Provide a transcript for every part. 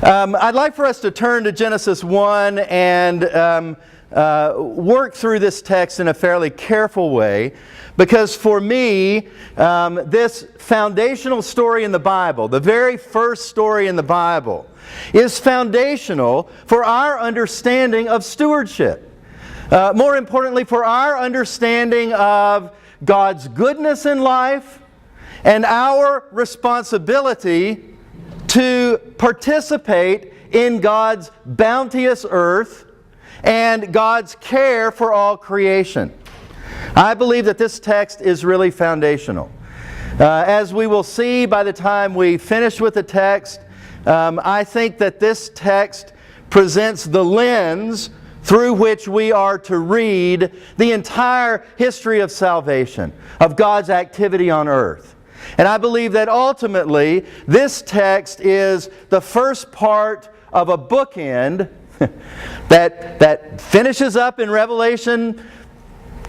I'd like for us to turn to Genesis 1 and work through this text in a fairly careful way, because for me, this foundational story in the Bible, the very first story in the Bible, is foundational for our understanding of stewardship. More importantly, for our understanding of God's goodness in life and our responsibility to participate in God's bounteous earth and God's care for all creation. I believe that this text is really foundational. As we will see by the time we finish with the text, I think that this text presents the lens through which we are to read the entire history of salvation, of God's activity on earth. And I believe that ultimately this text is the first part of a bookend that finishes up in Revelation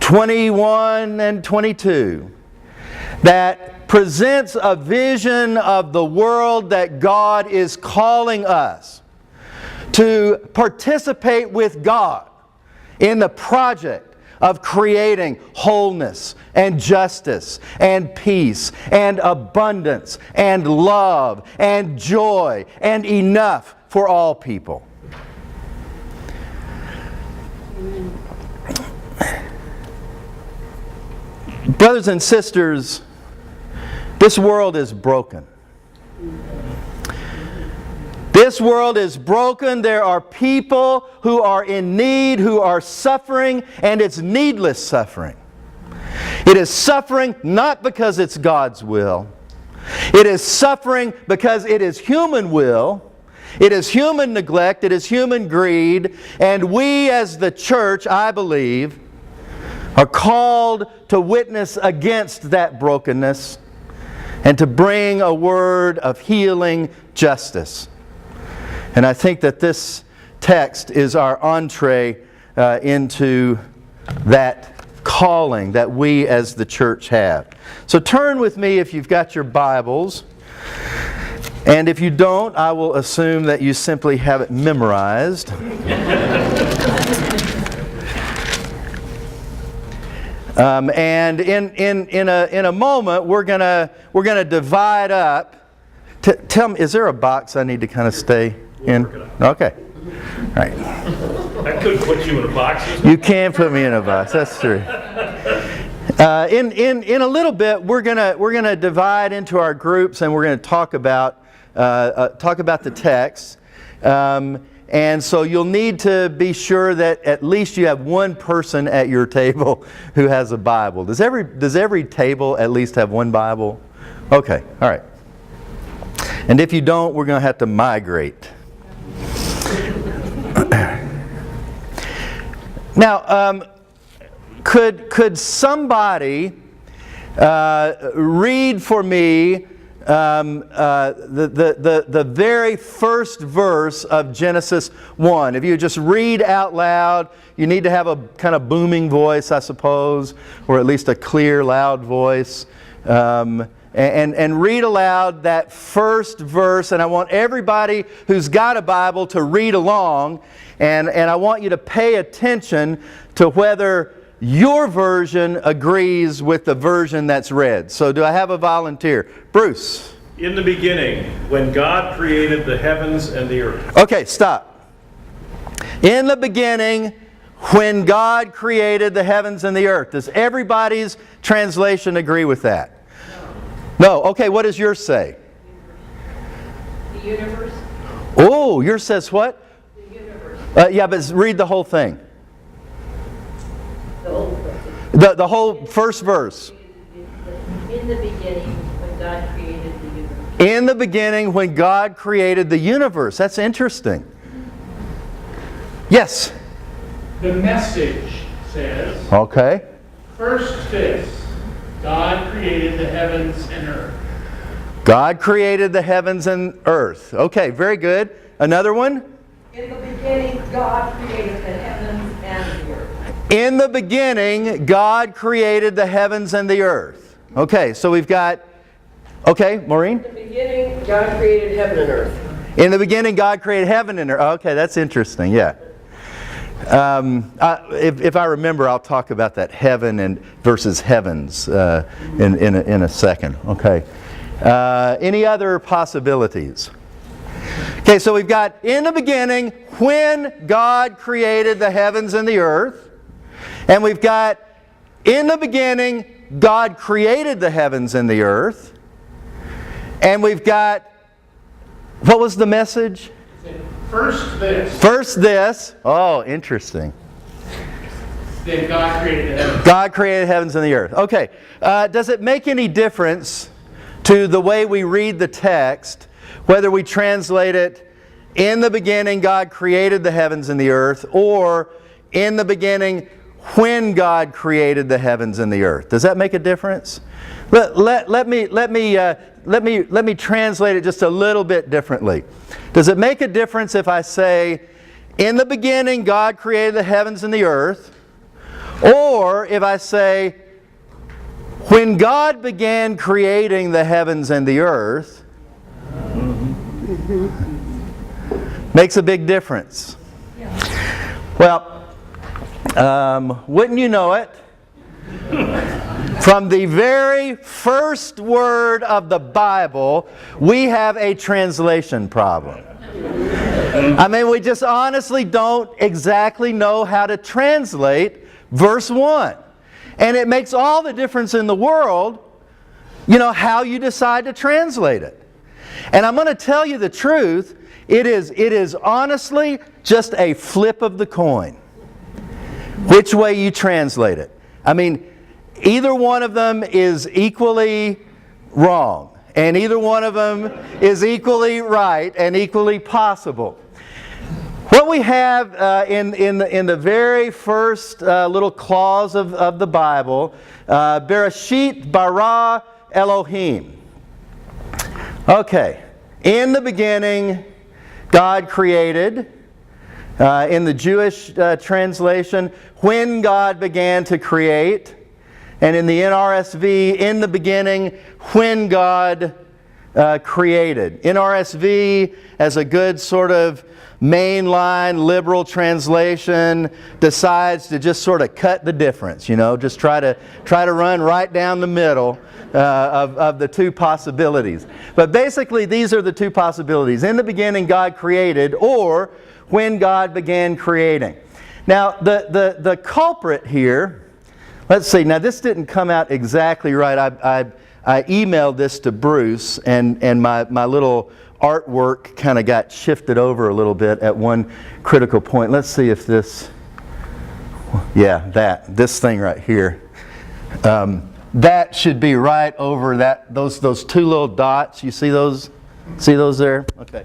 21 and 22, that presents a vision of the world that God is calling us to participate with God in the project of creating wholeness and justice and peace and abundance and love and joy and enough for all people. Brothers and sisters, this world is broken. This world is broken. There are people who are in need, who are suffering, and it's needless suffering. It is suffering not because it's God's will. It is suffering because it is human will. It is human neglect. It is human greed. And we as the church, I believe, are called to witness against that brokenness and to bring a word of healing justice. And I think that this text is our entree into that calling that we as the church have. So turn with me if you've got your Bibles. And if you don't, I will assume that you simply have it memorized. And in a moment, we're gonna divide up. Tell me, is there a box I need to kind of stay in? Okay. All right. I could put you in a box. You can put me in a box. That's true. In a little bit, we're gonna divide into our groups, and we're gonna talk about the text. And so you'll need to be sure that at least you have one person at your table who has a Bible. Does every table at least have one Bible? Okay. All right. And if you don't, we're going to have to migrate. Now, could somebody read for me the very first verse of Genesis 1? If you just read out loud, you need to have a kind of booming voice, I suppose, or at least a clear, loud voice. And read aloud that first verse, and I want everybody who's got a Bible to read along, and I want you to pay attention to whether your version agrees with the version that's read. So do I have a volunteer? Bruce. In the beginning, when God created the heavens and the earth. Okay, stop. In the beginning, when God created the heavens and the earth. Does everybody's translation agree with that? No. Okay, what does yours say? The universe. Oh, yours says what? The universe. Yeah, but read the whole thing. The whole verse. The whole first verse. In the beginning, when God created the universe. In the beginning, when God created the universe. That's interesting. Yes? The Message says, Okay. first this, God created the heavens and earth. God created the heavens and earth. Okay, very good. Another one? In the beginning, God created the heavens and the earth. In the beginning, God created the heavens and the earth. Okay, so we've got... Okay, Maureen? In the beginning, God created heaven and earth. In the beginning, God created heaven and earth. Okay, that's interesting, yeah. If I remember, I'll talk about that heaven and versus heavens in a second. Okay. Any other possibilities? Okay, so we've got in the beginning when God created the heavens and the earth. And we've got in the beginning God created the heavens and the earth. And we've got, what was the message? First this. First this. Oh, interesting. Then God created the heavens. God created the heavens and the earth. Okay. Does it make any difference to the way we read the text, whether we translate it, in the beginning God created the heavens and the earth, or in the beginning when God created the heavens and the earth? Does that make a difference? Let me translate it just a little bit differently. Does it make a difference if I say, in the beginning God created the heavens and the earth, or if I say, when God began creating the heavens and the earth? Makes a big difference. Well, wouldn't you know it? From the very first word of the Bible, we have a translation problem. I mean, we just honestly don't exactly know how to translate verse 1. And it makes all the difference in the world, how you decide to translate it. And I'm going to tell you the truth, it is honestly just a flip of the coin, which way you translate it. I mean, either one of them is equally wrong, and either one of them is equally right and equally possible. What we have in the very first little clause of the Bible, Bereshit bara Elohim. Okay, in the beginning, God created. In the Jewish translation, when God began to create. And in the NRSV, in the beginning, when God created. NRSV, as a good sort of mainline liberal translation, decides to just sort of cut the difference, just try to run right down the middle of the two possibilities. But basically, these are the two possibilities. In the beginning, God created, or when God began creating. Now, the culprit here, let's see, now this didn't come out exactly right. I emailed this to Bruce, and my little artwork kind of got shifted over a little bit at one critical point. Let's see if this, this thing right here. That should be right over those two little dots. You see those? See those there? Okay.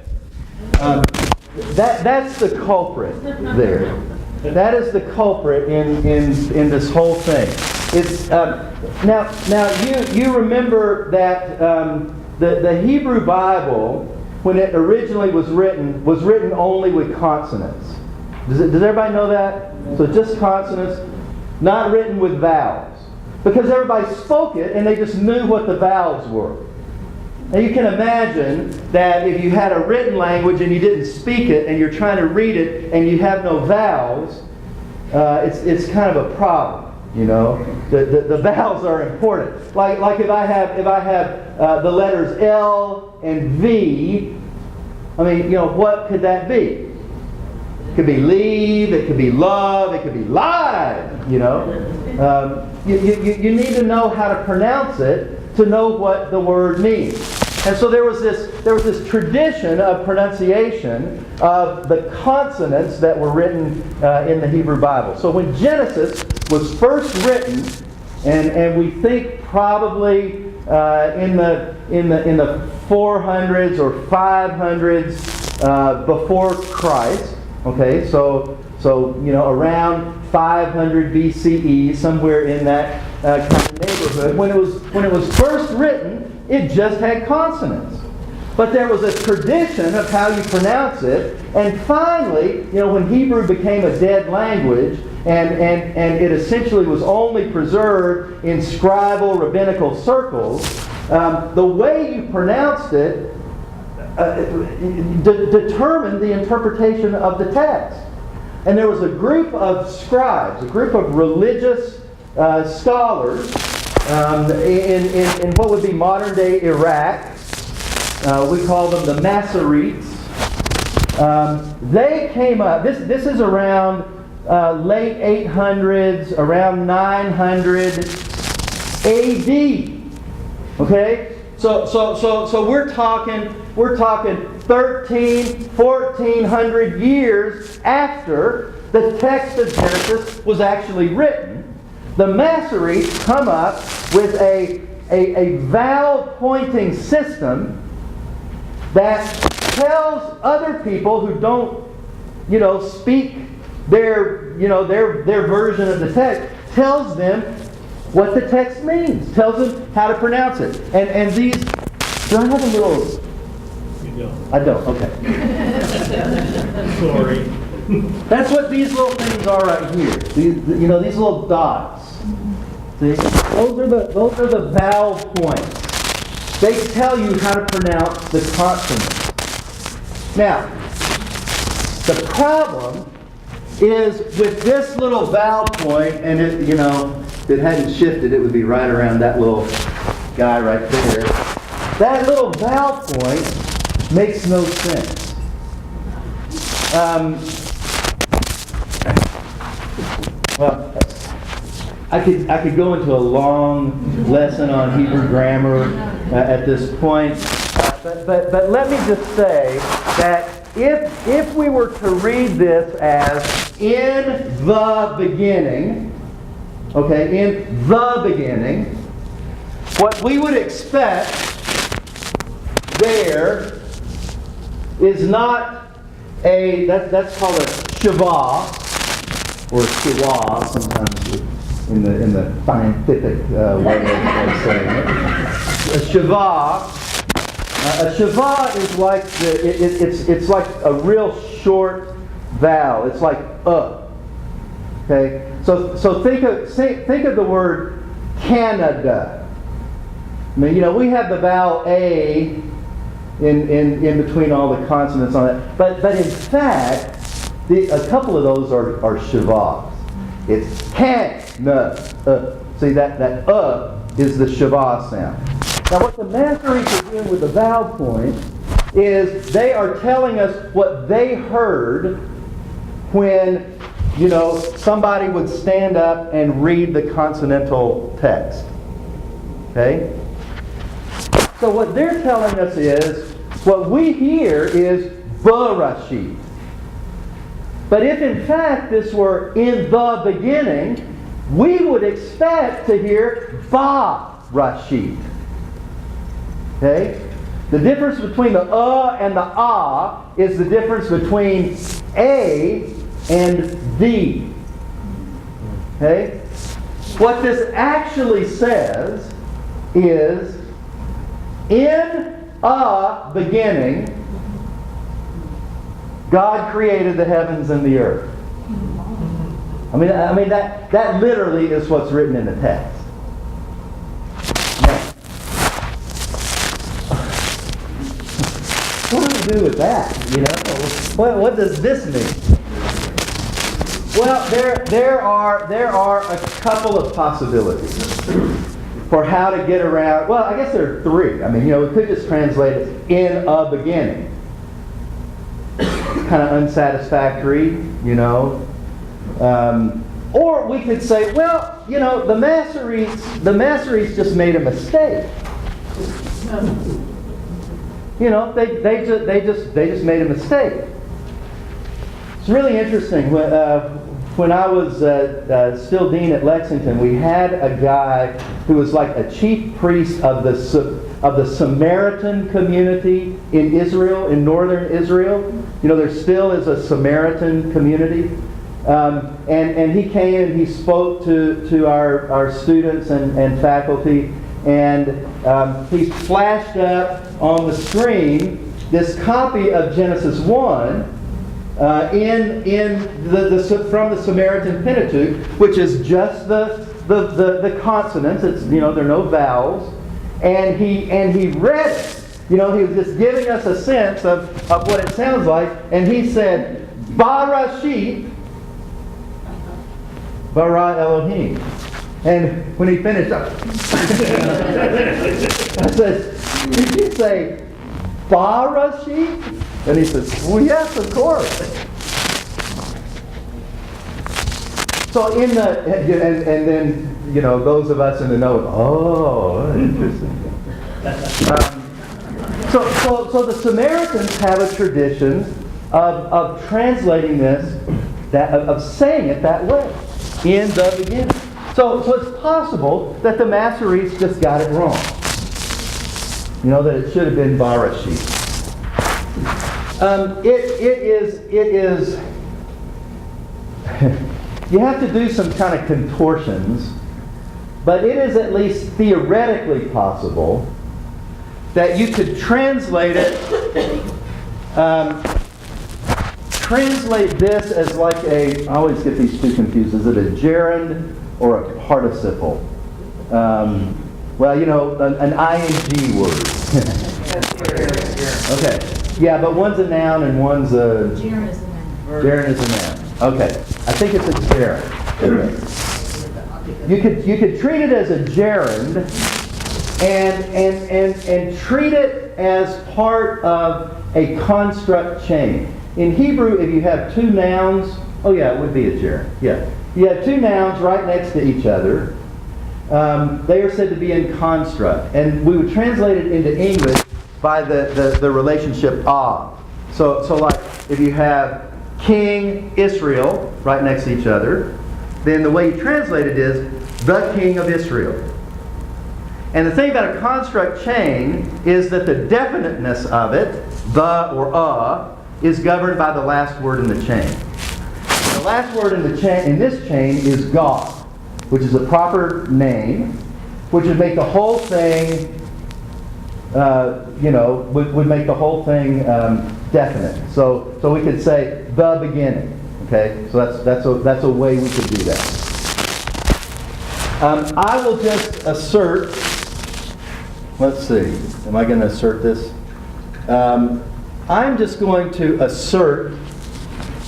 That's the culprit there. That is the culprit in this whole thing. It's now you remember that the Hebrew Bible, when it originally was written only with consonants. Does everybody know that? So just consonants, not written with vowels, because everybody spoke it and they just knew what the vowels were. Now you can imagine that if you had a written language and you didn't speak it and you're trying to read it and you have no vowels, it's kind of a problem. The vowels are important. Like if I have the letters L and V, I mean, what could that be? It could be leave, it could be love, it could be live. You need to know how to pronounce it to know what the word means. And so there was this tradition of pronunciation of the consonants that were written in the Hebrew Bible. So when Genesis was first written, and we think probably in the 400s or 500s before Christ. Okay, so around 500 BCE, somewhere in that kind of neighborhood. When it was first written, it just had consonants. But there was a tradition of how you pronounce it, and finally, when Hebrew became a dead language, and it essentially was only preserved in scribal rabbinical circles, the way you pronounced it determined the interpretation of the text. And there was a group of scribes, a group of religious scholars in what would be modern-day Iraq. We call them the Masoretes. They came up, this is around late 800s, around 900 AD. Okay? So we're talking 1,400 years after the text of Genesis was actually written. The Masoretes come up with a vowel-pointing system that tells other people who don't, speak their version of the text, tells them what the text means, tells them how to pronounce it. And these, do I have a little? You don't. I don't. Okay. Sorry. That's what these little things are right here. These little dots. See, those are the vowel points. They tell you how to pronounce the consonants. Now, the problem is with this little vowel point, and if it hadn't shifted, it would be right around that little guy right there. That little vowel point makes no sense. Well, I could go into a long lesson on Hebrew grammar at this point, but let me just say that if we were to read this as in the beginning, okay, in the beginning, what we would expect there is not that's called a shavah, or shiva sometimes in the scientific way of saying it. A shiva is like it's like a real short vowel. It's like okay. So think of the word Canada. I mean, we have the vowel A in between all the consonants on it, but in fact, a couple of those are shavas. It's Canada. See that is the shavah sound. Now, what the Masoretes are doing with the vowel point is they are telling us what they heard when somebody would stand up and read the consonantal text. Okay? So what they're telling us is, what we hear is Bereshit. But if in fact this were in the beginning, we would expect to hear Bereshit. Okay? The difference between the and the is the difference between A and D. Okay? What this actually says is, in a beginning, God created the heavens and the earth. I mean that literally is what's written in the text. Now, what do we do with that? What does this mean? Well, there are a couple of possibilities for how to get around. Well, I guess there are three. I mean, we could just translate it in a beginning. Kind of unsatisfactory, or we could say, well, the Masoretes just made a mistake. They just made a mistake. It's really interesting. When I was still dean at Lexington, we had a guy who was like a chief priest of the Samaritan community in Israel, in northern Israel. There still is a Samaritan community. And he came and he spoke to our students and faculty, and he flashed up on the screen this copy of Genesis 1 from the Samaritan Pentateuch, which is just the consonants. It's there are no vowels, and he read it, You know, he was just giving us a sense of what it sounds like. And he said, Barashit, bara Elohim. And when he finished up, I said, did you say Barashit? And he says, well, yes, of course. So in the, and then, you know, those of us in the know, oh, interesting. So the Samaritans have a tradition of translating this, of saying it that way, in the beginning. So it's possible that the Masoretes just got it wrong. You know, that it should have been Barashit. It is you have to do some kind of contortions, but it is at least theoretically possible that you could translate it, translate this as like I always get these two confused. Is it a gerund or a participle? Well, you know, an ing word. Okay. Yeah, but one's a noun and one's a... Gerund is a noun. Gerund is a noun. Okay. I think it's a gerund. Okay. You could treat it as a gerund and treat it as part of a construct chain. In Hebrew, if you have two nouns, oh yeah, it would be a gerund. Yeah. You have two nouns right next to each other. They are said to be in construct. And we would translate it into English by the relationship of. So like if you have King Israel right next to each other, then the way you translate it is the King of Israel. And the thing about a construct chain is that the definiteness of it, the or is governed by the last word in the chain. And the last word in this chain is God, which is a proper name, which would make the whole thing, would make the whole thing definite. So we could say the beginning. Okay, so that's a way we could do that. I will just assert. Let's see. Am I going to assert this? I'm just going to assert,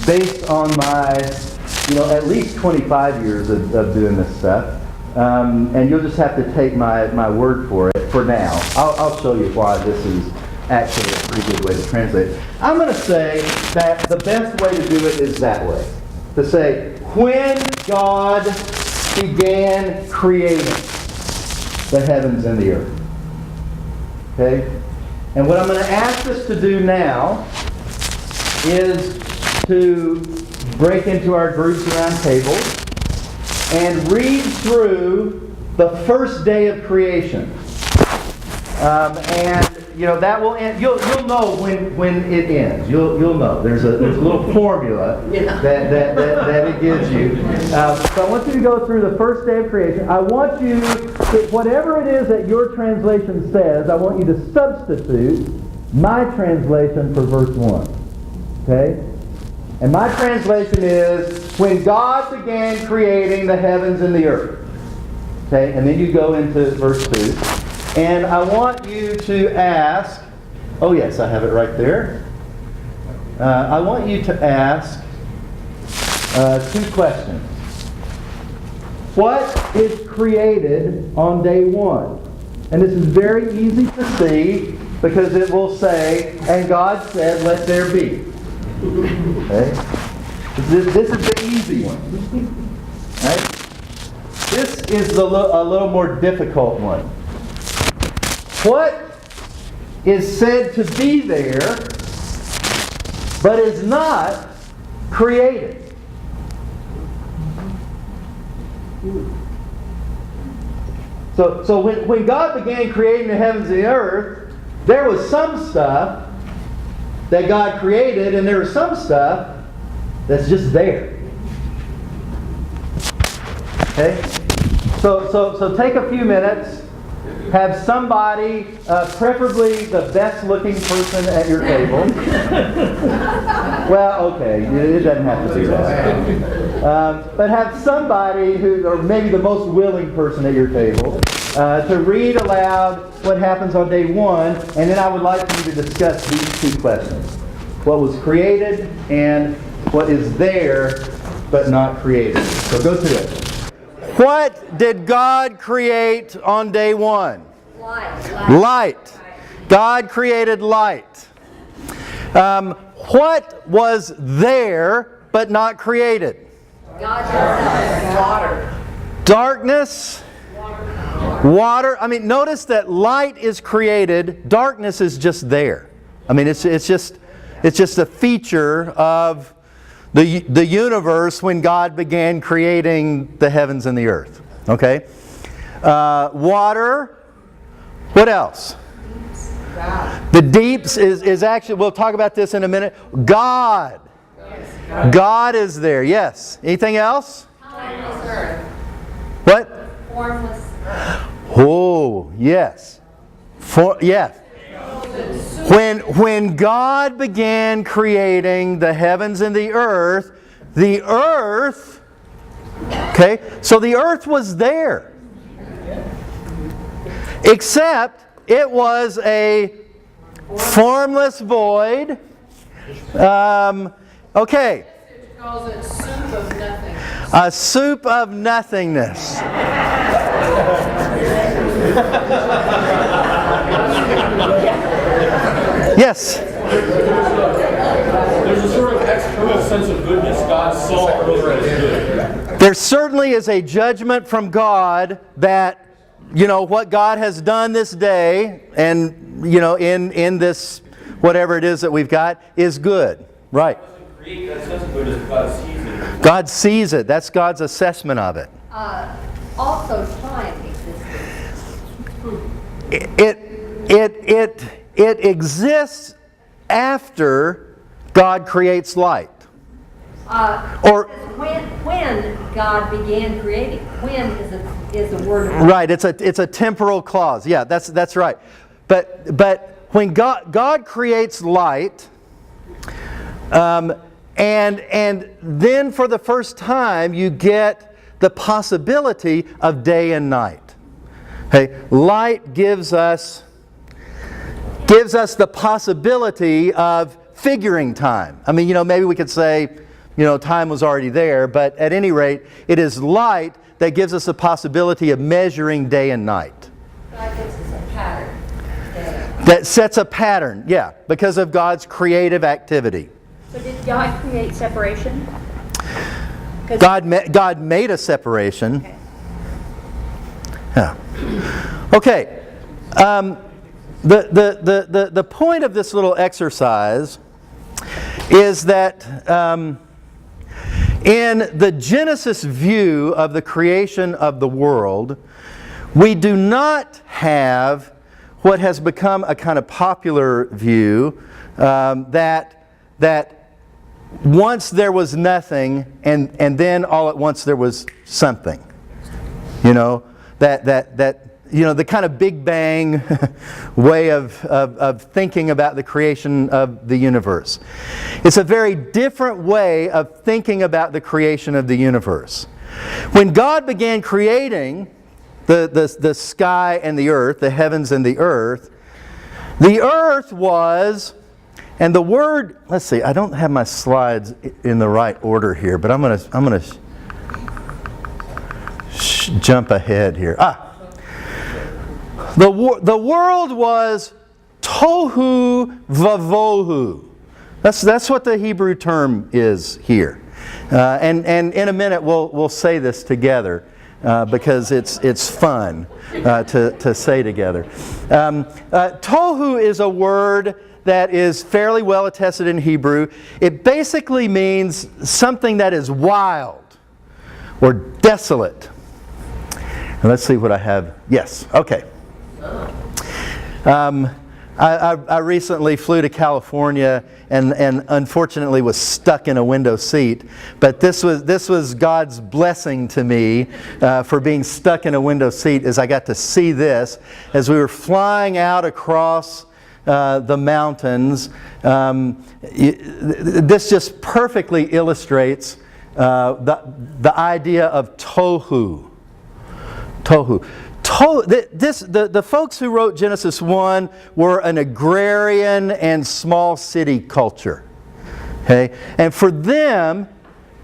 based on my, at least 25 years of doing this stuff, and you'll just have to take my word for it for now. I'll show you why this is actually a pretty good way to translate it. I'm going to say that the best way to do it is that way. To say, when God began creating the heavens and the earth. Okay? And what I'm going to ask us to do now is to break into our groups around tables and read through the first day of creation. And that will end. You'll know when it ends. You'll know. There's a little formula that it gives you. So I want you to go through the first day of creation. I want you, whatever it is that your translation says, I want you to substitute my translation for verse 1. Okay? And my translation is, when God began creating the heavens and the earth. Okay? And then you go into verse 2. And I want you to ask, oh yes, I have it right there. I want you to ask two questions. What is created on day 1? And this is very easy to see because it will say, and God said, let there be. Okay? This is the easy one. Right? This is a little more difficult one. What is said to be there, but is not created? So when God began creating the heavens and the earth, there was some stuff that God created, and there was some stuff that's just there. Okay? So take a few minutes. Have somebody, preferably the best-looking person at your table. Well, okay, it doesn't have to be that. But have somebody or maybe the most willing person at your table, to read aloud what happens on day 1, and then I would like for you to discuss these two questions. What was created and what is there but not created. So go to it. What did God create on day 1? Light. God created light. What was there but not created? Water. Darkness. Water. I mean, notice that light is created. Darkness is just there. I mean, it's just a feature of the universe when God began creating the heavens and the earth. Okay? Water. What else? The deeps is actually, we'll talk about this in a minute. God. God is there. Yes. Anything else? Timeless earth. What? Formless earth. Oh, yes. Yes. When God began creating the heavens and the earth, okay, so the earth was there. Except it was a formless void. Okay. It calls it soup of nothing. A soup of nothingness. Yes. There's a sort of external sense of goodness. God saw over as good. There certainly is a judgment from God that, what God has done this day and, in this, whatever it is that we've got, is good. Right. God sees it. That's God's assessment of it. Also time exists. It exists after God creates light. Or when God began creating. When is a word of right. It's a temporal clause. Yeah, that's right. But when God creates light, and then for the first time you get the possibility of day and night. Okay, light gives us the possibility of figuring time. I mean, maybe we could say, time was already there, but at any rate, it is light that gives us the possibility of measuring day and night. God gives us a pattern. That sets a pattern, yeah, because of God's creative activity. So did God create separation? God made a separation. Okay. Yeah. Okay. The point of this little exercise is that in the Genesis view of the creation of the world, we do not have what has become a kind of popular view that once there was nothing and then all at once there was something. The kind of Big Bang way of thinking about the creation of the universe. It's a very different way of thinking about the creation of the universe. When God began creating the sky and the earth, the heavens and the earth was, and the word, let's see, I don't have my slides in the right order here, but I'm gonna jump ahead here. The world was tohu vavohu. That's what the Hebrew term is here. And in a minute we'll say this together because it's fun to say together. Tohu is a word that is fairly well attested in Hebrew. It basically means something that is wild or desolate. And let's see what I have. Yes, okay. I recently flew to California and unfortunately was stuck in a window seat. But this was God's blessing to me for being stuck in a window seat, as I got to see this as we were flying out across the mountains. This just perfectly illustrates the idea of tohu. Tohu. The folks who wrote Genesis 1 were an agrarian and small city culture. Okay? And for them,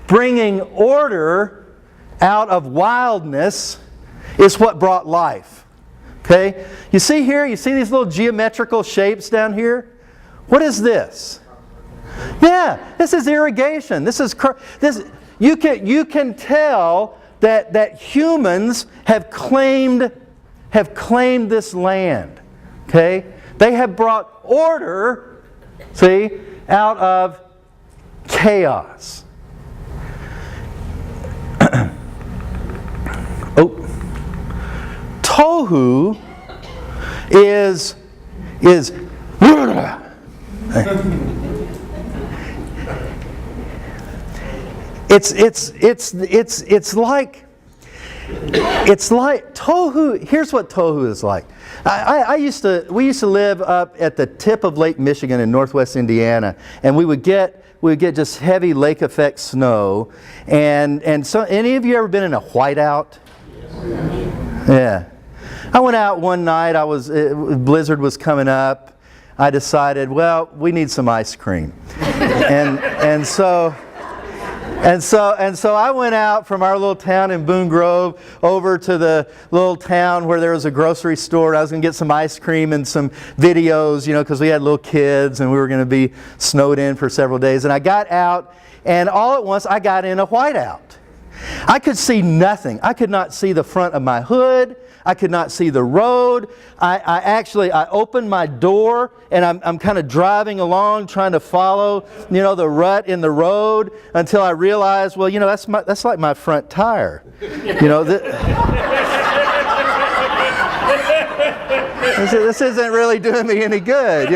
bringing order out of wildness is what brought life. Okay? You see here, you see these little geometrical shapes down here? What is this? Yeah, this is irrigation. This. You can tell that humans have claimed this land. Okay? They have brought order, see, out of chaos. Tohu is it's like tohu. Here's what tohu is like. We used to live up at the tip of Lake Michigan in northwest Indiana, and we would get just heavy lake effect snow. And so, any of you ever been in a whiteout? Yeah. I went out one night. Blizzard was coming up. I decided, well, we need some ice cream, and so I went out from our little town in Boone Grove over to the little town where there was a grocery store. I was going to get some ice cream and some videos, because we had little kids and we were going to be snowed in for several days. And I got out, and all at once I got in a whiteout. I could see nothing. I could not see the front of my hood. I could not see the road. I opened my door, and I'm kind of driving along trying to follow, the rut in the road until I realized, well, that's like my front tire. This isn't really doing me any good,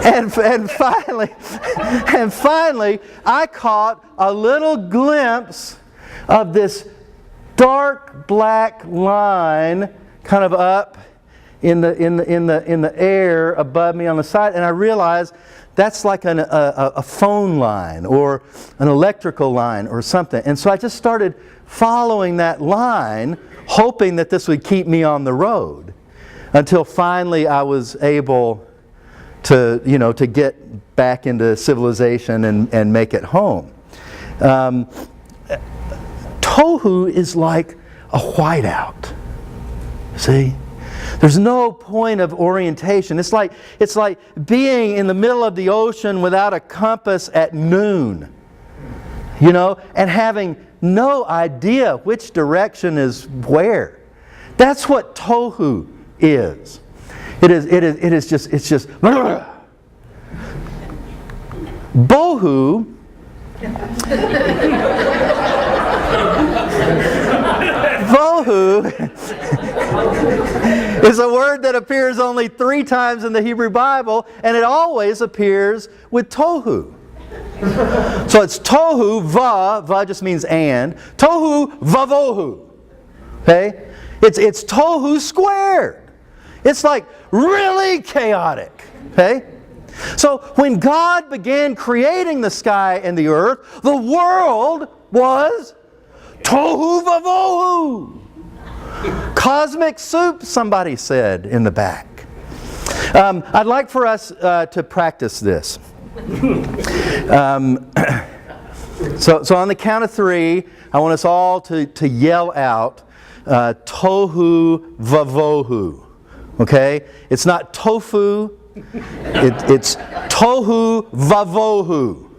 And finally, I caught a little glimpse of this dark black line, kind of up in the air above me on the side, and I realized that's like a phone line or an electrical line or something. And so I just started following that line, hoping that this would keep me on the road, until finally I was able to get back into civilization and make it home. Tohu is like a whiteout. See? There's no point of orientation. It's like being in the middle of the ocean without a compass at noon. And having no idea which direction is where. That's what tohu is. It's just bohu is a word that appears only 3 times in the Hebrew Bible, and it always appears with tohu. So it's tohu va just means and, tohu vavohu. Okay? It's tohu squared. It's like really chaotic. Okay? So when God began creating the sky and the earth, the world was tohu vavohu. Cosmic soup, somebody said in the back. I'd like for us to practice this. So on the count of 3, I want us all to yell out tohu vavohu. Okay? It's not tofu. It's tohu vavohu.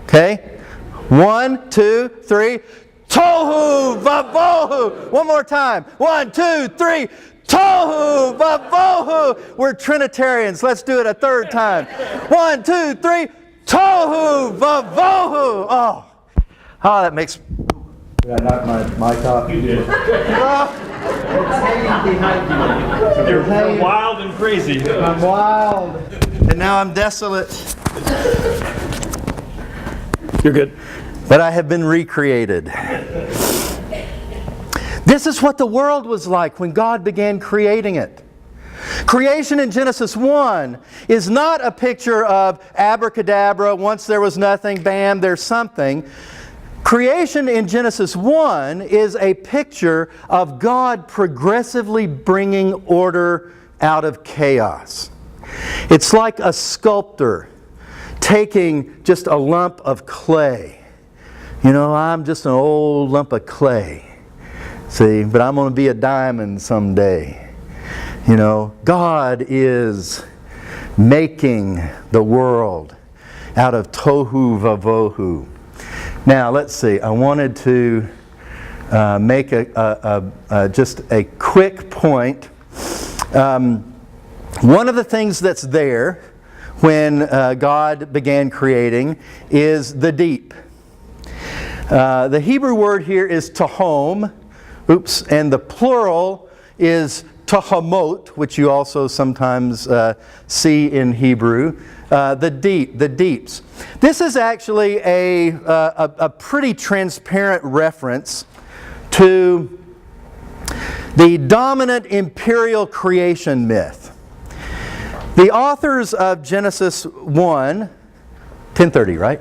Okay? 1, 2, 3. Tohu vavohu. One more time. 1, 2, 3. Tohu vavohu. We're Trinitarians. Let's do it a third time. 1, 2, 3. Tohu vavohu. Oh, that makes... Did I knock my mic off? You did. You're wild and crazy. I'm wild. And now I'm desolate. You're good. But I have been recreated. This is what the world was like when God began creating it. Creation in Genesis 1 is not a picture of abracadabra, once there was nothing, bam, there's something. Creation in Genesis 1 is a picture of God progressively bringing order out of chaos. It's like a sculptor taking just a lump of clay. You know, I'm just an old lump of clay. See, but I'm going to be a diamond someday. You know, God is making the world out of tohu vavohu. Now, let's see. I wanted to make just a quick point. One of the things that's there when God began creating is the deep. The Hebrew word here is tahom, and the plural is tahamot, which you also sometimes see in Hebrew. The deeps. This is actually a pretty transparent reference to the dominant imperial creation myth. The authors of Genesis 1, 1030, right?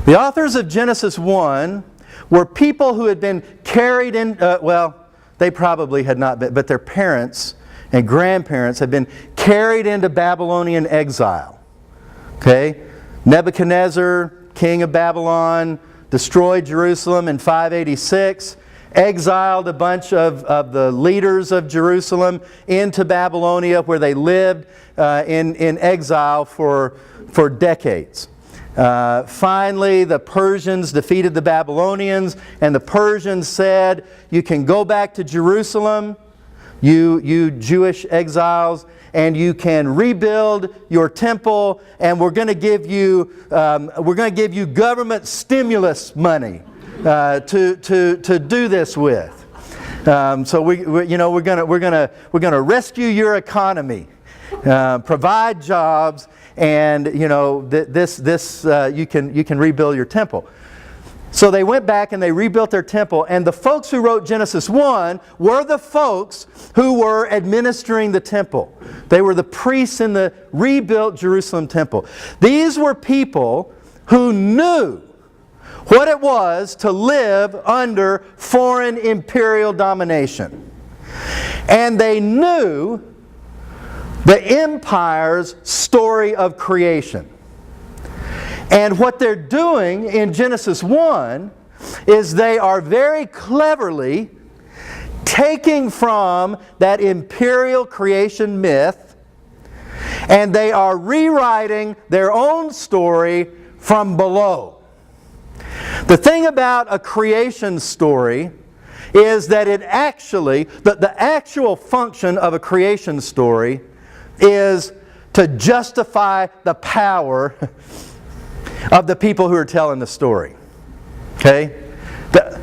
The authors of Genesis 1 were people who had been carried in, they probably had not been, but their parents and grandparents had been carried into Babylonian exile. Okay? Nebuchadnezzar, king of Babylon, destroyed Jerusalem in 586, exiled a bunch of the leaders of Jerusalem into Babylonia, where they lived in exile for decades. Finally, the Persians defeated the Babylonians, and the Persians said, you can go back to Jerusalem, you Jewish exiles, and you can rebuild your temple, and we're going to give you government stimulus money to do this with. So we're going to rescue your economy, provide jobs, and you can rebuild your temple. So they went back and they rebuilt their temple, and the folks who wrote Genesis 1 were the folks who were administering the temple. They were the priests in the rebuilt Jerusalem temple. These were people who knew what it was to live under foreign imperial domination. And they knew the empire's story of creation. And what they're doing in Genesis 1 is they are very cleverly taking from that imperial creation myth, and they are rewriting their own story from below. The thing about a creation story is that it actually, the actual function of a creation story is to justify the power of the people who are telling the story. Okay?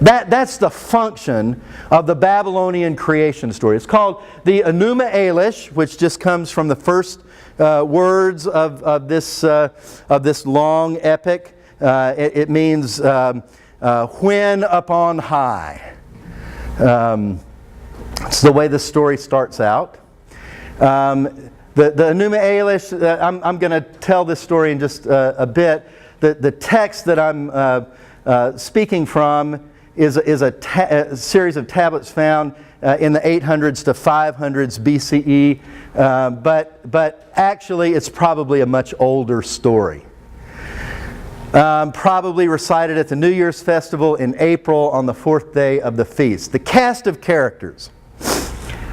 That's the function of the Babylonian creation story. It's called the Enuma Elish, which just comes from the first words of this long epic. It means when upon high. It's the way the story starts out. The Enuma Elish, I'm going to tell this story in just a bit. The text that I'm speaking from is a series of tablets found in the 800s to 500s BCE, but actually it's probably a much older story. Probably recited at the New Year's festival in April on the 4th day of the feast. The cast of characters.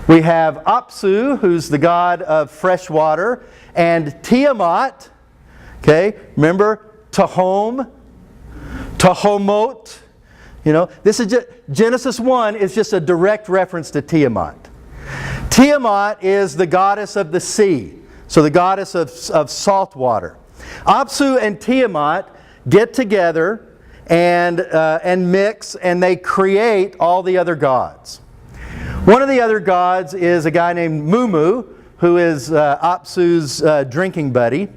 We have Apsu, who's the god of fresh water, and Tiamat. Okay, remember Tahom, Tahomot. You know, this is Genesis 1 is just a direct reference to Tiamat. Tiamat is the goddess of the sea, so the goddess of salt water. Apsu and Tiamat get together and mix, and they create all the other gods. One of the other gods is a guy named Mumu, who is Apsu's drinking buddy.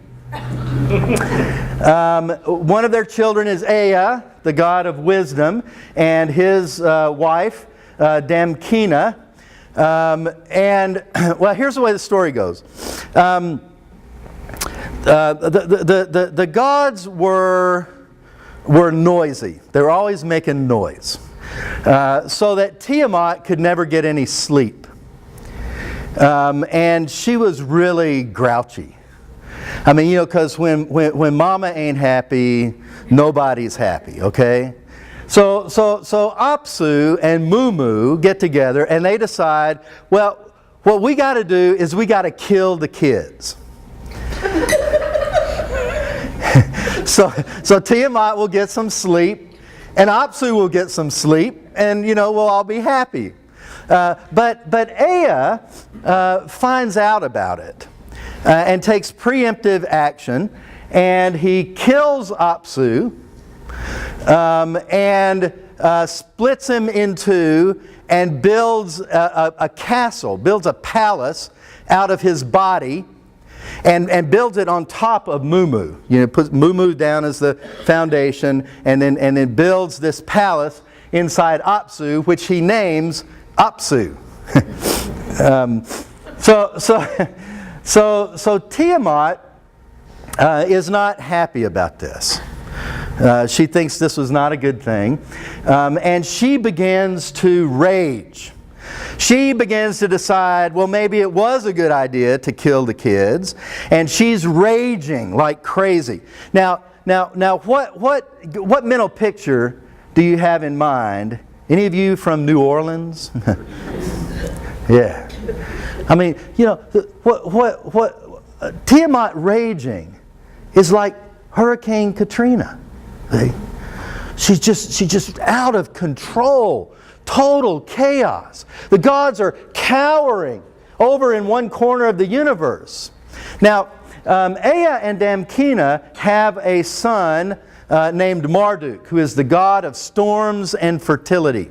One of their children is Ea, the god of wisdom, and his wife, Damkina. Well, here's the way the story goes. The gods were were noisy. They were always making noise. So that Tiamat could never get any sleep. And she was really grouchy. I mean, you know, because when mama ain't happy, nobody's happy, okay? So Apsu and Mumu get together and they decide, well, what we got to do is we got to kill the kids. So Tiamat will get some sleep, and Apsu will get some sleep, and, you know, we'll all be happy. But Ea finds out about it and takes preemptive action, and he kills Apsu and splits him in two and builds a castle, builds a palace out of his body, and builds it on top of Mumu. You know, puts Mumu down as the foundation, and then builds this palace inside Apsu, which he names Apsu. So Tiamat is not happy about this. She thinks this was not a good thing, and she begins to rage. She begins to decide, well, maybe it was a good idea to kill the kids, and she's raging like crazy. Now, what mental picture do you have in mind? Any of you from New Orleans? Yeah. I mean, you know, Tiamat raging is like Hurricane Katrina. See? She's just out of control. Total chaos. The gods are cowering over in one corner of the universe. Now, Ea and Damkina have a son named Marduk, who is the god of storms and fertility.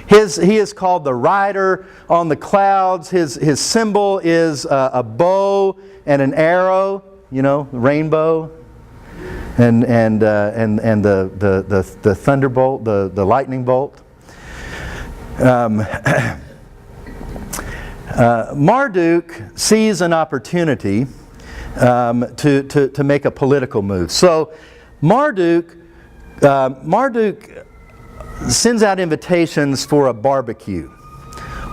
He is called the rider on the clouds. His symbol is a bow and an arrow, you know, rainbow, and the thunderbolt, the lightning bolt. Marduk sees an opportunity to make a political move. So Marduk sends out invitations for a barbecue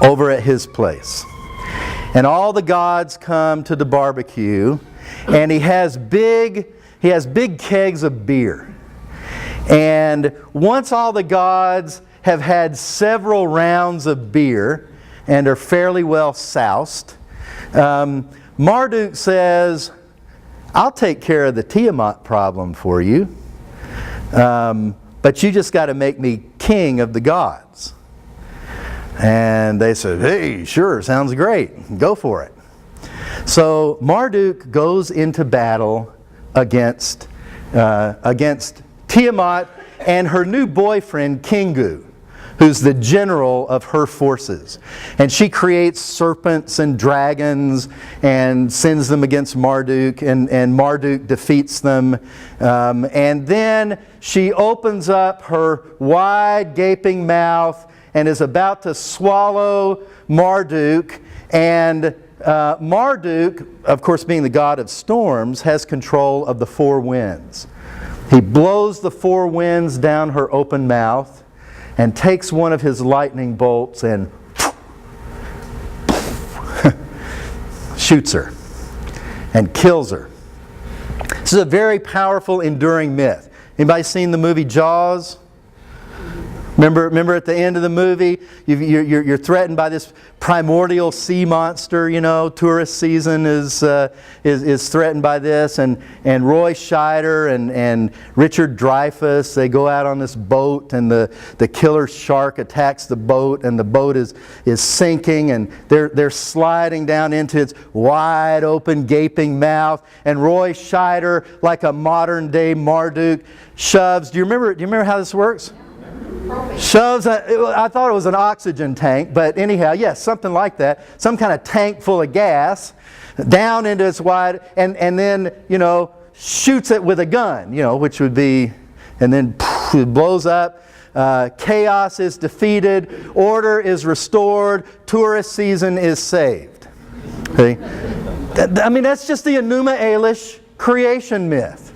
over at his place. And all the gods come to the barbecue, and he has big kegs of beer. And once all the gods have had several rounds of beer and are fairly well soused, Marduk says, I'll take care of the Tiamat problem for you, but you just got to make me king of the gods. And they said, hey, sure, sounds great. Go for it. So Marduk goes into battle against Tiamat and her new boyfriend, Kingu, who's the general of her forces. And she creates serpents and dragons and sends them against Marduk, and Marduk defeats them. And then she opens up her wide gaping mouth and is about to swallow Marduk. And Marduk, of course being the god of storms, has control of the four winds. He blows the four winds down her open mouth and takes one of his lightning bolts and shoots her and kills her. This is a very powerful, enduring myth. Anybody seen the movie Jaws? Remember at the end of the movie, you're threatened by this primordial sea monster. You know, tourist season is threatened by this, and Roy Scheider and Richard Dreyfuss, they go out on this boat, and the killer shark attacks the boat, and the boat is sinking, and they're sliding down into its wide open gaping mouth, and Roy Scheider, like a modern day Marduk, shoves. Do you remember how this works? Shoves, I thought it was an oxygen tank, but anyhow, yes, something like that. Some kind of tank full of gas down into its wide, and then, you know, shoots it with a gun, you know, which would be, and then it blows up. Chaos is defeated, order is restored, tourist season is saved. Okay? I mean, that's just the Enuma Elish creation myth.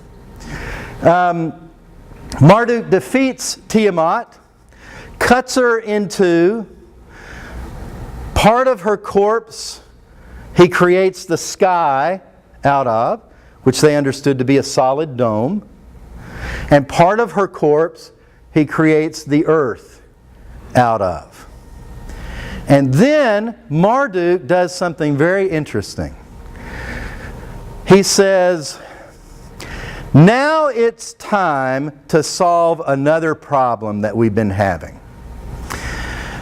Marduk defeats Tiamat, cuts her in two. Part of her corpse he creates the sky out of, which they understood to be a solid dome. And part of her corpse he creates the earth out of. And then Marduk does something very interesting. He says, now it's time to solve another problem that we've been having.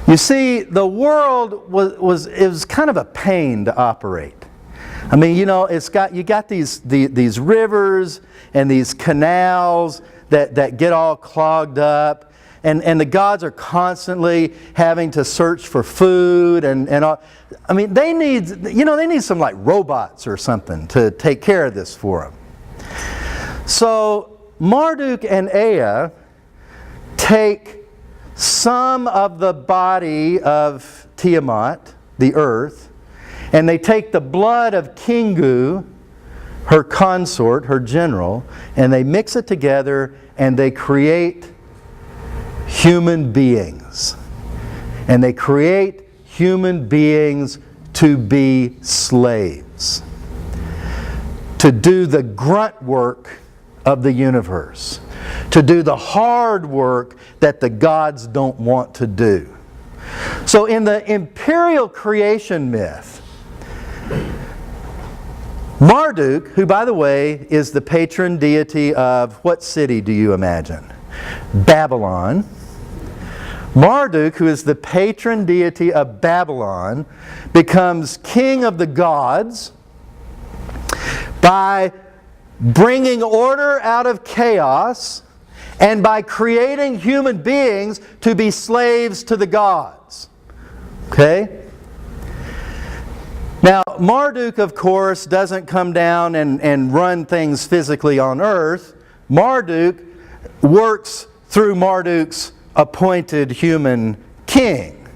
You see, the world was kind of a pain to operate. I mean, you know, you got these rivers and these canals that get all clogged up, and the gods are constantly having to search for food and all. I mean, they need some like robots or something to take care of this for them. So Marduk and Ea take some of the body of Tiamat, the earth, and they take the blood of Kingu, her consort, her general, and they mix it together and they create human beings. And they create human beings to be slaves, to do the grunt work of the universe, to do the hard work that the gods don't want to do. So in the Imperial creation myth, Marduk, who by the way is the patron deity of what city do you imagine? Babylon. Marduk, who is the patron deity of Babylon, becomes king of the gods by bringing order out of chaos and by creating human beings to be slaves to the gods. Okay? Now, Marduk, of course, doesn't come down and run things physically on earth. Marduk works through Marduk's appointed human king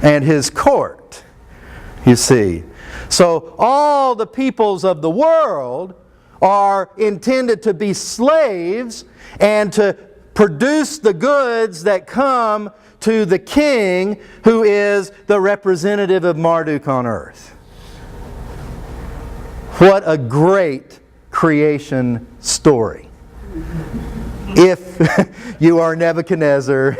and his court, you see. So all the peoples of the world are intended to be slaves and to produce the goods that come to the king who is the representative of Marduk on earth. What a great creation story. If you are Nebuchadnezzar,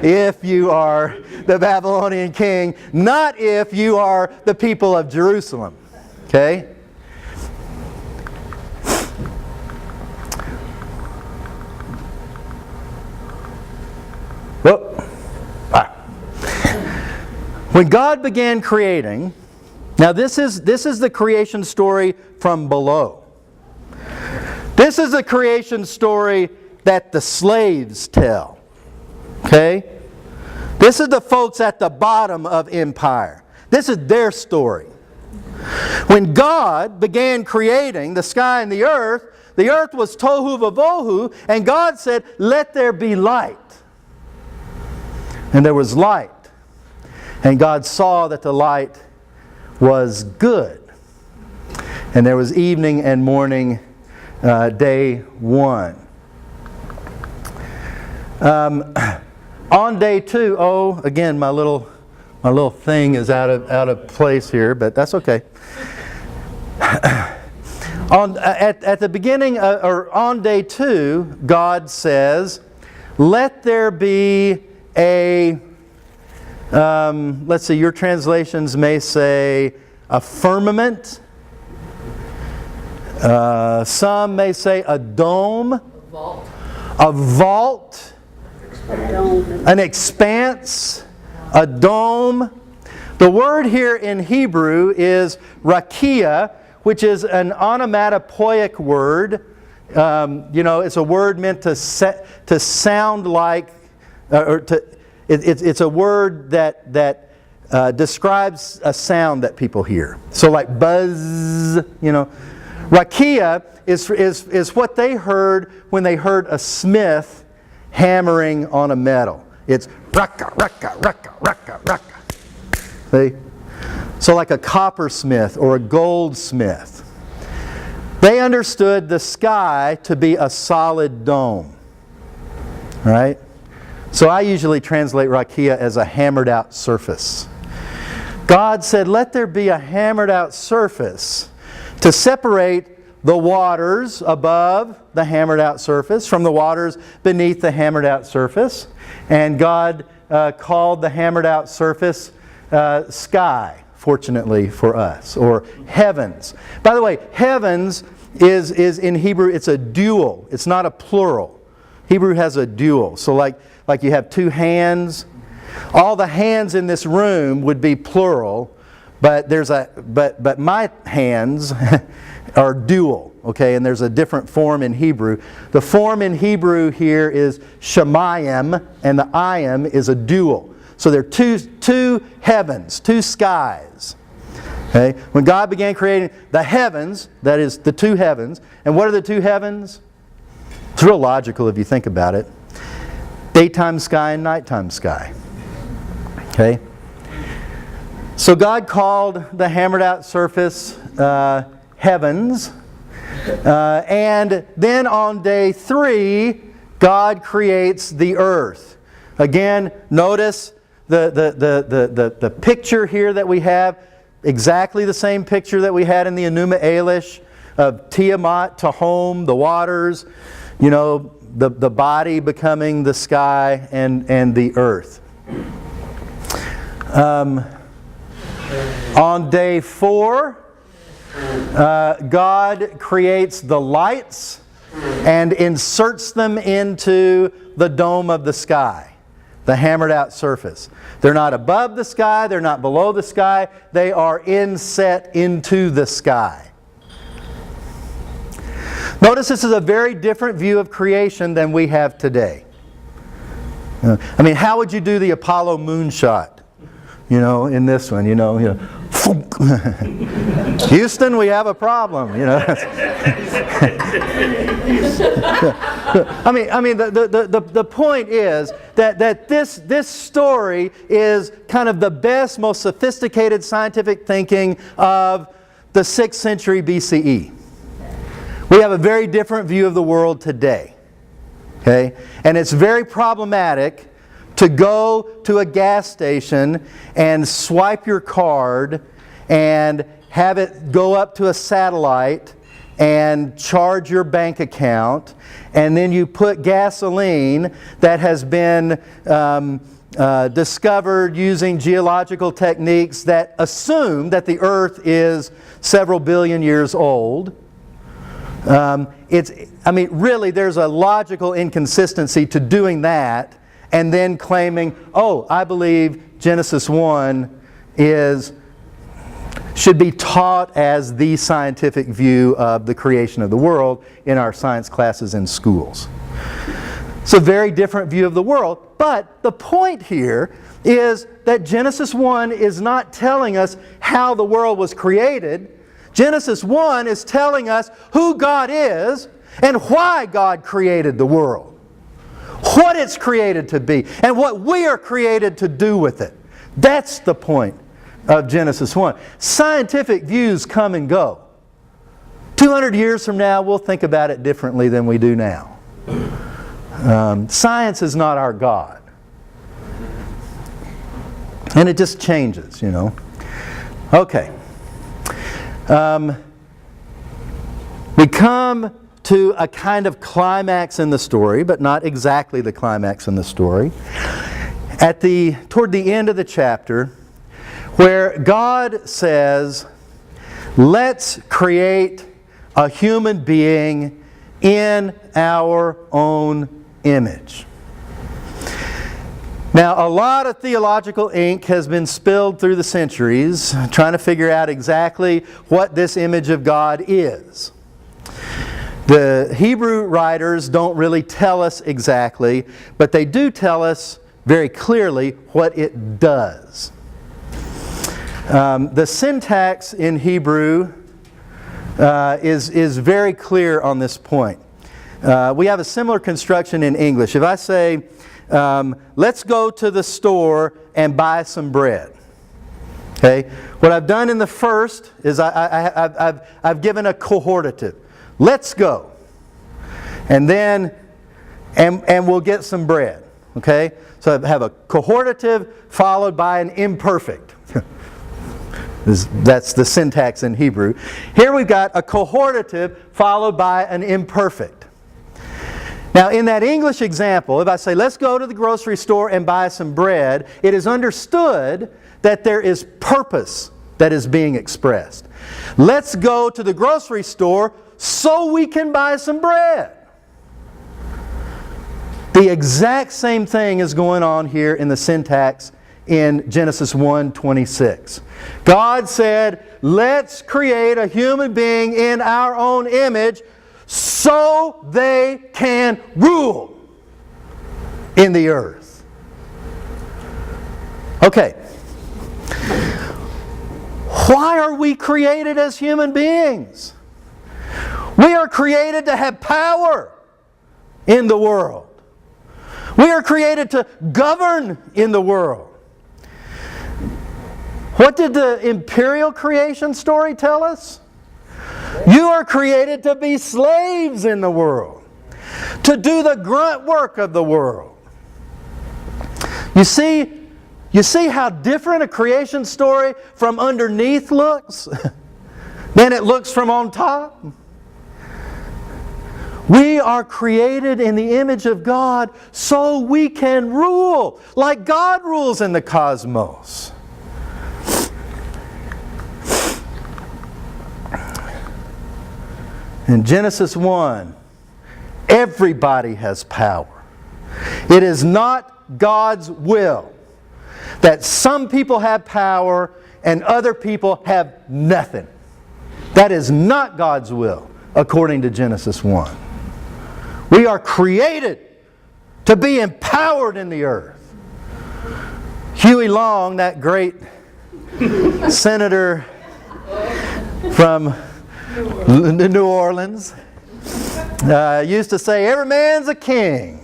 if you are the Babylonian king, not if you are the people of Jerusalem. Okay? When God began creating, now this is the creation story from below. This is the creation story that the slaves tell. Okay? This is the folks at the bottom of empire. This is their story. When God began creating the sky and the earth was tohu vavohu, and God said, "Let there be light." And there was light. And God saw that the light was good. And there was evening and morning, day one. On day two, again, my little thing is out of place here, but that's okay. At the beginning, or on day two, God says, "Let there be a," let's see, your translations may say a firmament. Some may say a dome. A vault. An expanse. A dome. The word here in Hebrew is rakia, which is an onomatopoeic word. It's a word meant to sound like, it's a word that describes a sound that people hear. So like buzz, Rakia is what they heard when they heard a smith hammering on a metal. It's raka, raka, raka, raka, raka. See? So like a coppersmith or a goldsmith. They understood the sky to be a solid dome. All right? So I usually translate rakia as a hammered out surface. God said, let there be a hammered out surface to separate the waters above the hammered out surface from the waters beneath the hammered out surface. And God called the hammered out surface sky, fortunately for us, or heavens. By the way, heavens is in Hebrew, it's a dual. It's not a plural. Hebrew has a dual. So like you have two hands. All the hands in this room would be plural, but but my hands are dual, okay? And there's a different form in Hebrew. The form in Hebrew here is shemayim, and the ayim is a dual. So there are two heavens, two skies. Okay? When God began creating the heavens, that is the two heavens, and what are the two heavens? It's real logical if you think about it. Daytime sky and nighttime sky. Okay? So God called the hammered out surface heavens. And then on day 3, God creates the earth. Again, notice the picture here that we have, exactly the same picture that we had in the Enuma Elish of Tiamat, Tahom, the waters, the body becoming the sky and the earth. On day 4, God creates the lights and inserts them into the dome of the sky, the hammered out surface. They're not above the sky, they're not below the sky, they are inset into the sky. Notice this is a very different view of creation than we have today. I mean, how would you do the Apollo moonshot? In this one, Houston, we have a problem, the point is that this story is kind of the best, most sophisticated scientific thinking of the 6th century BCE. We have a very different view of the world today. Okay? And it's very problematic to go to a gas station and swipe your card and have it go up to a satellite and charge your bank account, and then you put gasoline that has been discovered using geological techniques that assume that the earth is several billion years old. Really, there's a logical inconsistency to doing that and then claiming, I believe Genesis 1 should be taught as the scientific view of the creation of the world in our science classes in schools. It's a very different view of the world, but the point here is that Genesis 1 is not telling us how the world was created. Genesis 1 is telling us who God is and why God created the world, what it's created to be, and what we are created to do with it. That's the point of Genesis 1. Scientific views come and go. 200 years from now, we'll think about it differently than we do now. Science is not our God. And it just changes, Okay. We come to a kind of climax in the story, but not exactly the climax in the story, toward the end of the chapter, where God says, let's create a human being in our own image. Now, a lot of theological ink has been spilled through the centuries trying to figure out exactly what this image of God is. The Hebrew writers don't really tell us exactly, but they do tell us very clearly what it does. The syntax in Hebrew is very clear on this point. We have a similar construction in English. If I say, let's go to the store and buy some bread. Okay? What I've done in the first is I've given a cohortative. Let's go. And then and we'll get some bread. Okay? So I have a cohortative followed by an imperfect. That's the syntax in Hebrew. Here we've got a cohortative followed by an imperfect. Now in that English example, if I say let's go to the grocery store and buy some bread, it is understood that there is purpose that is being expressed. Let's go to the grocery store so we can buy some bread. The exact same thing is going on here in the syntax in Genesis 1:26. God said, let's create a human being in our own image so they can rule in the earth. Okay. Why are we created as human beings? We are created to have power in the world. We are created to govern in the world. What did the Imperial creation story tell us? You are created to be slaves in the world, to do the grunt work of the world. You see how different a creation story from underneath looks than it looks from on top? We are created in the image of God so we can rule like God rules in the cosmos. In Genesis 1, everybody has power. It is not God's will that some people have power and other people have nothing. That is not God's will, according to Genesis 1. We are created to be empowered in the earth. Huey Long, that great senator from New Orleans, used to say, every man's a king.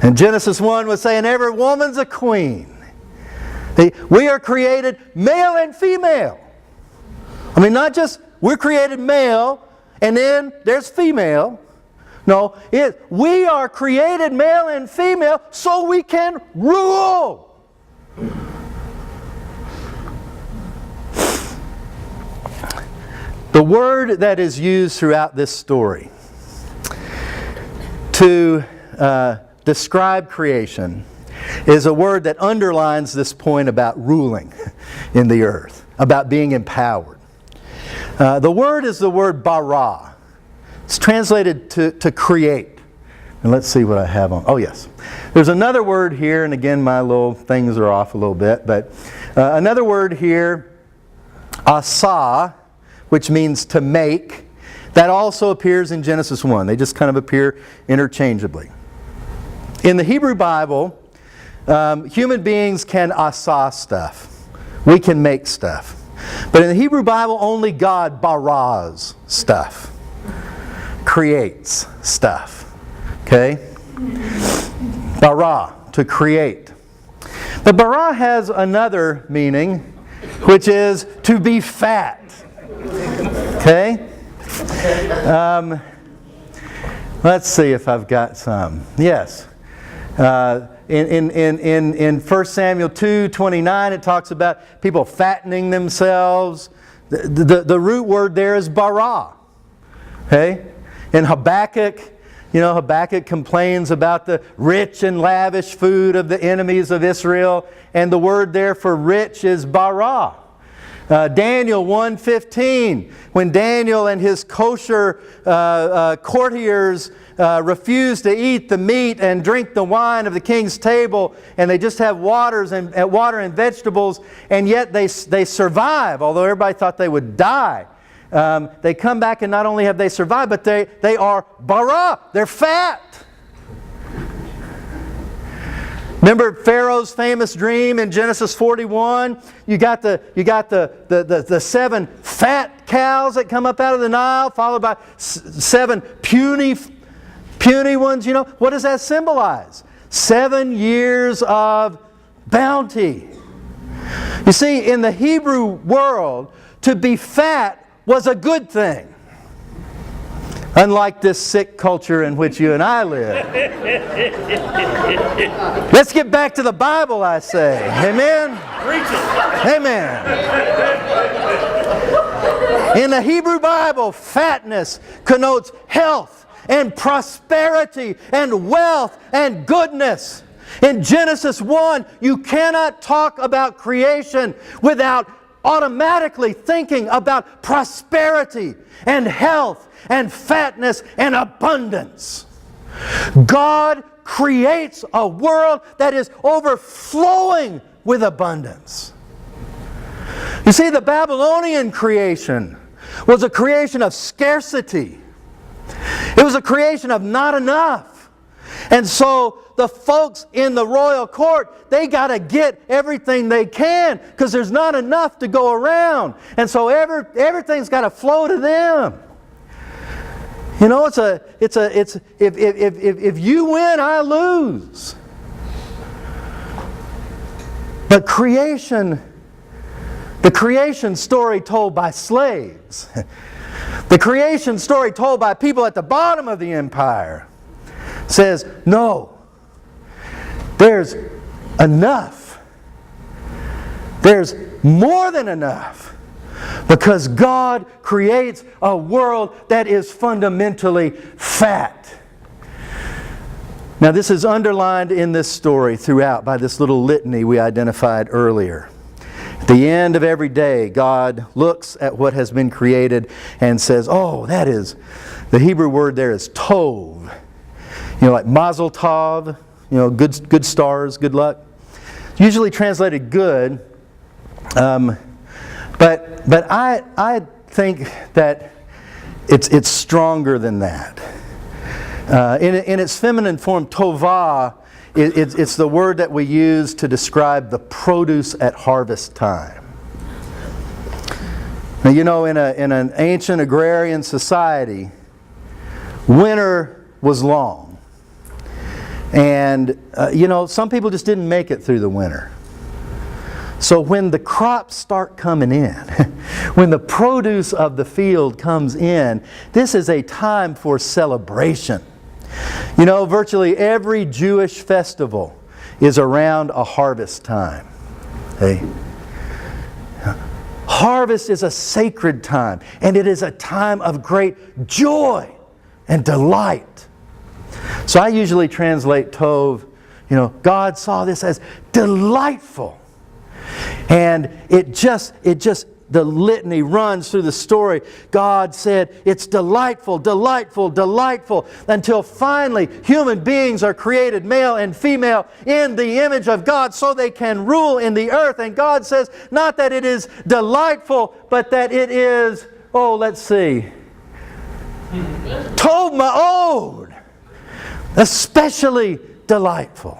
And Genesis 1 was saying, every woman's a queen. We are created male and female. I mean, not just we're created male and then there's female. No, we are created male and female so we can rule. The word that is used throughout this story to describe creation is a word that underlines this point about ruling in the earth, about being empowered. The word is the word bara. It's translated to create. And let's see what I have on. Oh yes. There's another word here, and again my little things are off a little bit, but another word here, asa, which means to make, that also appears in Genesis 1. They just kind of appear interchangeably. In the Hebrew Bible, human beings can asa stuff. We can make stuff. But in the Hebrew Bible, only God baras stuff. Creates stuff. Okay? Bara, to create. But bara has another meaning, which is to be fat. Okay? Let's see if I've got some. Yes. In 1 Samuel 2:29, it talks about people fattening themselves. The root word there is bara. Okay? In Habakkuk, Habakkuk complains about the rich and lavish food of the enemies of Israel, and the word there for rich is bara. Daniel 1:15, when Daniel and his kosher courtiers refuse to eat the meat and drink the wine of the king's table, and they just have water and vegetables, and yet they survive, although everybody thought they would die. They come back and not only have they survived, but they are bara, they're fat. Remember Pharaoh's famous dream in Genesis 41? You got the 7 fat cows that come up out of the Nile, followed by 7 puny ones. What does that symbolize? 7 years of bounty. You see, in the Hebrew world, to be fat was a good thing. Unlike this sick culture in which you and I live. Let's get back to the Bible, I say. Amen? Amen. In the Hebrew Bible, fatness connotes health and prosperity and wealth and goodness. In Genesis 1, you cannot talk about creation without automatically thinking about prosperity and health and fatness and abundance. God creates a world that is overflowing with abundance. You see, the Babylonian creation was a creation of scarcity. It was a creation of not enough. And so the folks in the royal court, they got to get everything they can because there's not enough to go around. And so everything's got to flow to them. You know, if you win, I lose. But the creation story told by slaves, the creation story told by people at the bottom of the empire, says, no, there's enough. There's more than enough. Because God creates a world that is fundamentally fat. Now this is underlined in this story throughout by this little litany we identified earlier. At the end of every day, God looks at what has been created and says, oh, that is, the Hebrew word there is tov. You know, like mazel tov, you know, good stars, good luck. Usually translated good, but I think that it's stronger than that. In its feminine form, tovah, it's the word that we use to describe the produce at harvest time. Now, you know, in an ancient agrarian society, winter was long. And, you know, some people just didn't make it through the winter. So when the crops start coming in, when the produce of the field comes in, this is a time for celebration. You know, virtually every Jewish festival is around a harvest time. Okay? Harvest is a sacred time, and it is a time of great joy and delight. So I usually translate tov, you know, God saw this as delightful. And it just, the litany runs through the story. God said, it's delightful, delightful, delightful, until finally human beings are created, male and female, in the image of God so they can rule in the earth. And God says, not that it is delightful, but that it is, oh, let's see, tov ma'od, especially delightful.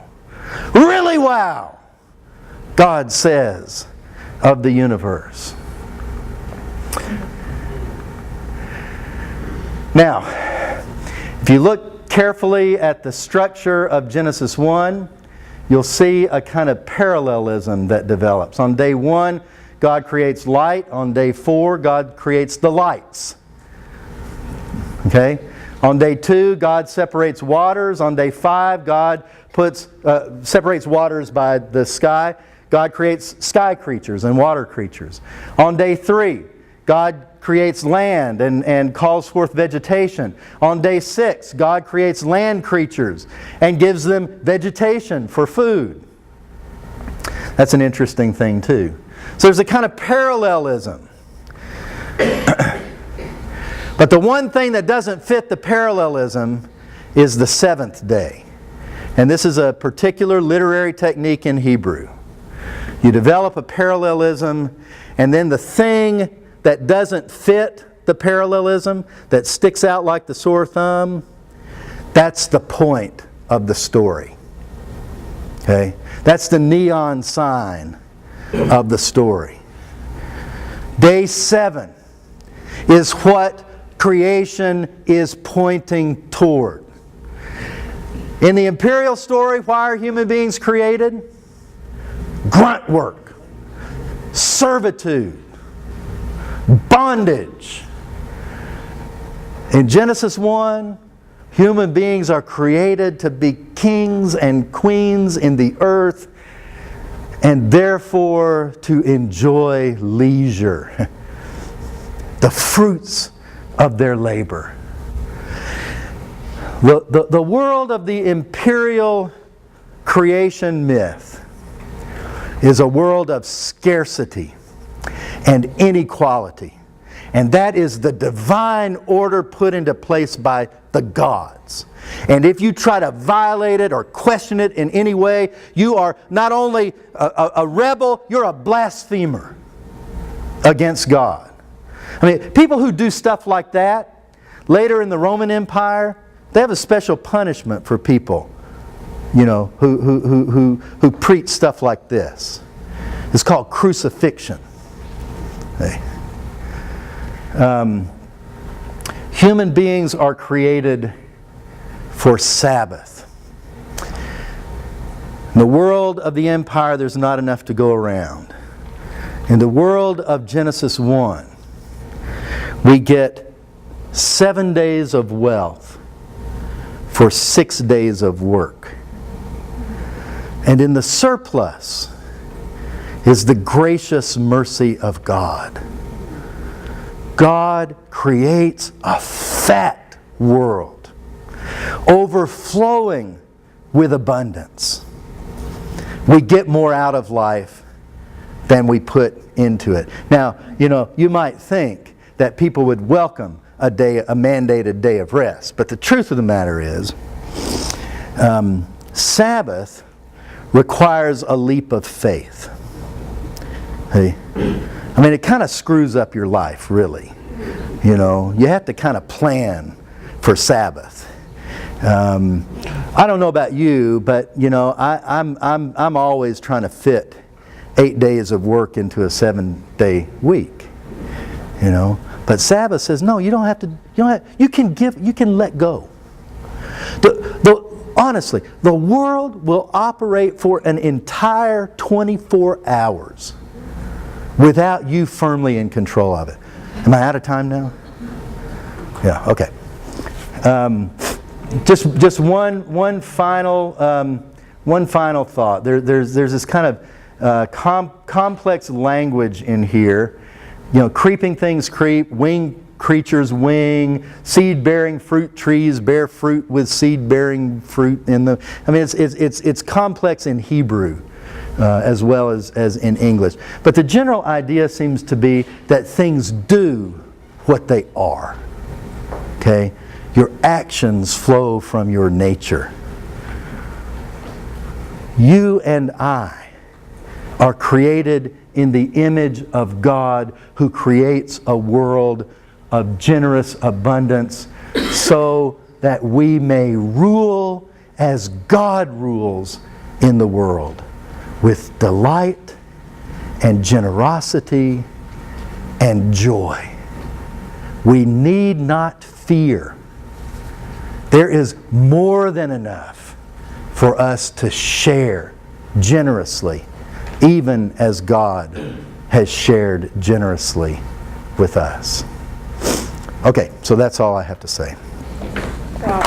Really wow, God says of the universe. Now, if you look carefully at the structure of Genesis 1, you'll see a kind of parallelism that develops. On day 1, God creates light. On day 4, God creates the lights. Okay? On day 2, God separates waters. On day 5, God separates waters by the sky. God creates sky creatures and water creatures. On day 3, God creates land and calls forth vegetation. On day 6, God creates land creatures and gives them vegetation for food. That's an interesting thing too. So there's a kind of parallelism. But the one thing that doesn't fit the parallelism is the seventh day. And this is a particular literary technique in Hebrew. You develop a parallelism, and then the thing that doesn't fit the parallelism, that sticks out like the sore thumb, that's the point of the story. Okay? That's the neon sign of the story. Day 7 is what creation is pointing toward. In the Imperial story, why are human beings created? Grunt work, servitude, bondage. In Genesis 1, human beings are created to be kings and queens in the earth, and therefore to enjoy leisure, the fruits of their labor. The world of the Imperial creation myth is a world of scarcity and inequality. And that is the divine order put into place by the gods. And if you try to violate it or question it in any way, you are not only a rebel, you're a blasphemer against God. I mean, people who do stuff like that, later in the Roman Empire, they have a special punishment for people, you know, who preach stuff like this. It's called crucifixion. Hey. Human beings are created for Sabbath. In the world of the empire, there's not enough to go around. In the world of Genesis 1, we get 7 days of wealth for 6 days of work. And in the surplus is the gracious mercy of God. God creates a fat world, overflowing with abundance. We get more out of life than we put into it. Now, you know, you might think that people would welcome a mandated day of rest, but the truth of the matter is, Sabbath requires a leap of faith. Hey, I mean, it kind of screws up your life, really. You know, you have to kind of plan for Sabbath. I don't know about you, but you know, I'm always trying to fit 8 days of work into a 7-day week. You know, but Sabbath says no. You don't have to. You can let go. Honestly, the world will operate for an entire 24 hours without you firmly in control of it. Am I out of time now? Yeah. Okay. Just one final thought. There's this kind of complex language in here. You know, creeping things creep, winged creatures wing, seed-bearing fruit trees bear fruit with seed-bearing fruit in them. I mean, it's complex in Hebrew as well as in English. But the general idea seems to be that things do what they are. Okay? Your actions flow from your nature. You and I are created in the image of God, who creates a world of generous abundance so that we may rule as God rules in the world, with delight and generosity and joy. We need not fear. There is more than enough for us to share generously, even as God has shared generously with us. Okay, so that's all I have to say. Wow.